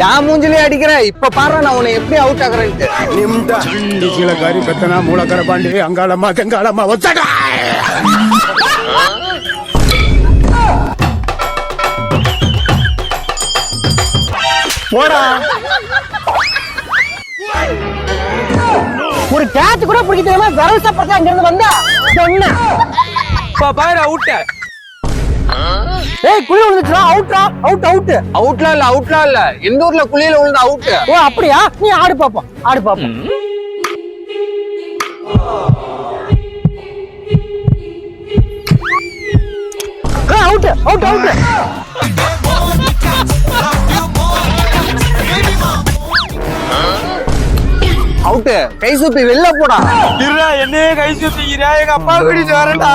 என் மூஞ்சிலே அடிக்கிற இப்ப பாரு நான் உன்னை எப்படி அவுட் ஆகுறேன்ட்டு. நிம்டா கீழே காரி பெத்தனா மூலக்கர பாண்டி அங்காளம்மா கங்காளம்மா ஒத்தடா. போடா. ஒரு கேட்ச் கூட பிடிக்க தெரியாம வரவசா பத்தி அங்க இருந்து வந்தா என்ன பாரு அவுட். ஏய் குழி விழுந்துச்சுடா. அவுட்ரா. அவுட். அவுட்லாம் இல்ல எந்த ஊர்ல குழியில விழுந்த அவுட். ஓ அப்படியா? நீ ஆடு பாப்போம். அவுட். அவுட். கை சுப்பி வெளில போடா. என்னையே கை சுத்திக்கிறா, எங்க அப்பா கூட்டிட்டு வரேன்டா.